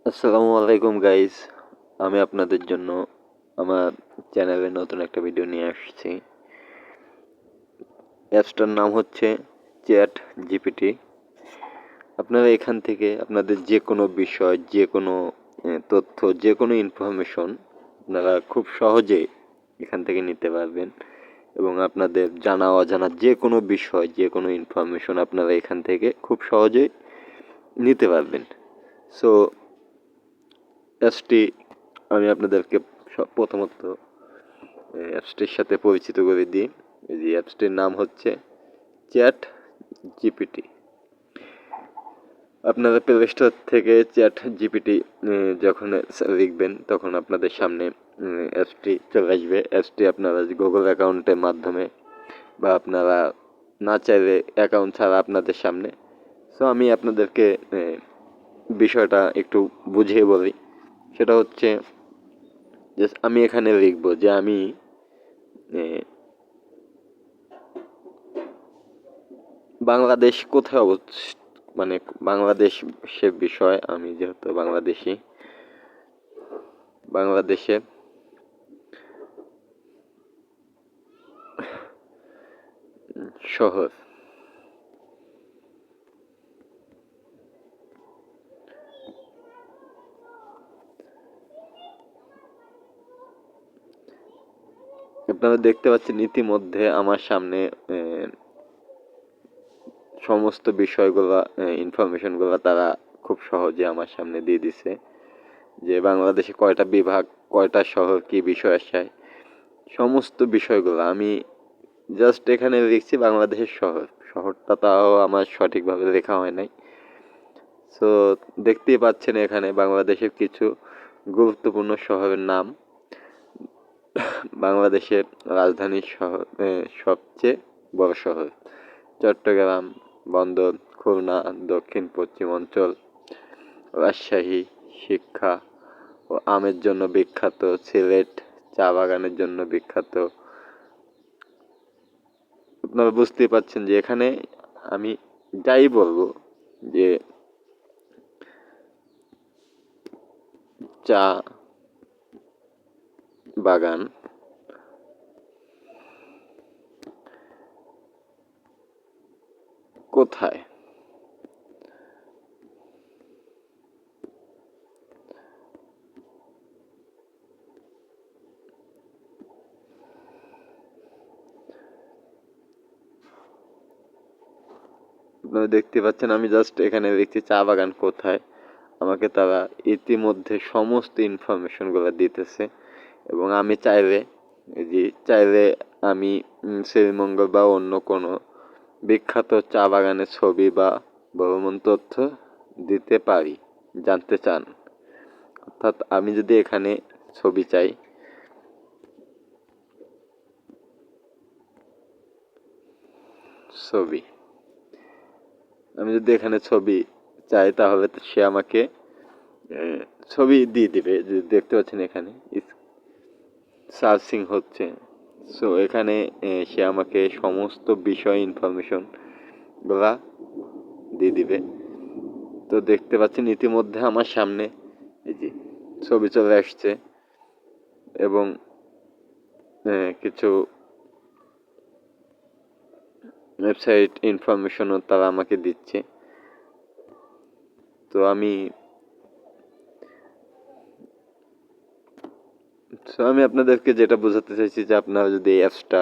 আসসালামু আলাইকুম গাইস। আমি আপনাদের জন্য আমার চ্যানেলে নতুন একটা ভিডিও নিয়ে আসছি। অ্যাপসটার নাম হচ্ছে চ্যাট জিপিটি। আপনারা এখান থেকে আপনাদের যে কোনো বিষয়, যে কোনো তথ্য, যে কোনো ইনফরমেশন আপনারা খুব সহজে এখান থেকে নিতে পারবেন এবং আপনাদের জানা অজানা যে কোনো বিষয়, যে কোনো ইনফরমেশন আপনারা এখান থেকে খুব সহজেই নিতে পারবেন। সো অ্যাপসটি আমি আপনাদেরকে প্রথমত অ্যাপসটির সাথে পরিচিত করে দিই। এই অ্যাপসটির নাম হচ্ছে চ্যাট জিপিটি। আপনারা প্লে স্টোর থেকে চ্যাট জিপিটি যখন লিখবেন তখন আপনাদের সামনে অ্যাপসটি চলে আসবে। অ্যাপসটি আপনারা গুগল অ্যাকাউন্টের মাধ্যমে বা আপনারা না চাইলে অ্যাকাউন্ট ছাড়া আপনাদের সামনে। সো আমি আপনাদেরকে বিষয়টা একটু বুঝিয়ে বলি। সেটা হচ্ছে যে আমি এখানে লিখব যে আমি বাংলাদেশ কোথায় মানে বাংলাদেশের বিষয়, আমি যেহেতু বাংলাদেশে শহর। আপনারা দেখতে পাচ্ছেন ইতিমধ্যে আমার সামনে সমস্ত বিষয়গুলো, ইনফরমেশনগুলো তারা খুব সহজে আমার সামনে দিয়ে দিছে যে বাংলাদেশে কয়টা বিভাগ, কয়টা শহর, কি বিষয় আসায় সমস্ত বিষয়গুলো আমি জাস্ট এখানে লিখছি বাংলাদেশের শহরটা তাও আমার সঠিকভাবে লেখা হয় নাই। সো দেখতেই পাচ্ছেন এখানে বাংলাদেশের কিছু গুরুত্বপূর্ণ শহরের নাম। বাংলাদেশের রাজধানী শহর, সবচেয়ে বড় শহর চট্টগ্রাম, বন্দর, খুলনা, দক্ষিণ পশ্চিম অঞ্চল, রাজশাহী, শিক্ষা ও আমের জন্য বিখ্যাত, সিলেট চা বাগানের জন্য বিখ্যাত। আপনারা বুঝতেই পারছেন যে এখানে আমি যাই বলবো যে চা বাগান কোথায়, আপনারা দেখতে পাচ্ছেন আমি জাস্ট এখানে লিখছি চা বাগান কোথায়। আমাকে তারা ইতিমধ্যে সমস্ত ইনফরমেশনগুলো দিতেছে এবং আমি চাইলে আমি শ্রীমঙ্গল বা অন্য কোনো বিখ্যাত চা বাগানের ছবি বা ভ্রমণ তথ্য দিতে পারি, জানতে চান। অর্থাৎ আমি যদি এখানে ছবি চাই, ছবি আমি যদি এখানে ছবি চাই তাহলে সে আমাকে ছবি দিয়ে দিবে। দেখতে পাচ্ছেন এখানে সার্চিং হচ্ছে। সো এখানে সে আমাকে সমস্ত বিষয় ইনফরমেশন গুলা দিয়ে দিবে। তো দেখতে পাচ্ছেন ইতিমধ্যে আমার সামনে এই যে ছবি চলে আসছে এবং কিছু ওয়েবসাইট ইনফরমেশনও তারা আমাকে দিচ্ছে। তো আমি আপনাদেরকে যেটা বোঝাতে চাইছি যে আপনারা যদি এই অ্যাপসটা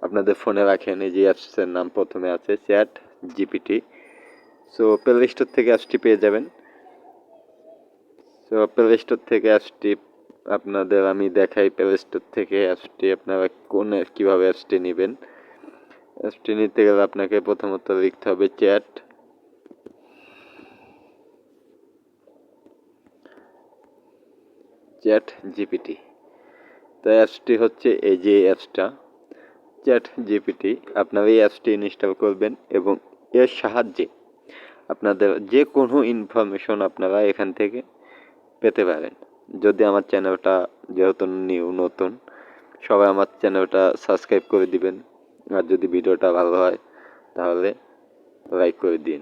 আপনাদের ফোনে রাখেন, এই যে অ্যাপসের নাম প্রথমে আছে chat GPT. So play store থেকে অ্যাপসটি পেয়ে যাবেন। সো প্লে স্টোর থেকে অ্যাপসটি আপনাদের আমি দেখাই। প্লে স্টোর থেকে অ্যাপসটি আপনারা কীভাবে অ্যাপসটি নেবেন। অ্যাপসটি নিতে গেলে আপনাকে প্রথমত লিখতে হবে চ্যাট জিপিটি। তো অ্যাপসটি হচ্ছে এই যে অ্যাপসটা চ্যাট জিপিটি। আপনারা এই অ্যাপসটি ইনস্টল করবেন এবং এর সাহায্যে আপনাদের যে কোনো ইনফরমেশন আপনারা এখান থেকে পেতে পারেন। যদি আমার চ্যানেলটা যেহেতু নতুন, সবাই আমার চ্যানেলটা সাবস্ক্রাইব করে দিবেন। আর যদি ভিডিওটা ভালো হয় তাহলে লাইক করে দিন।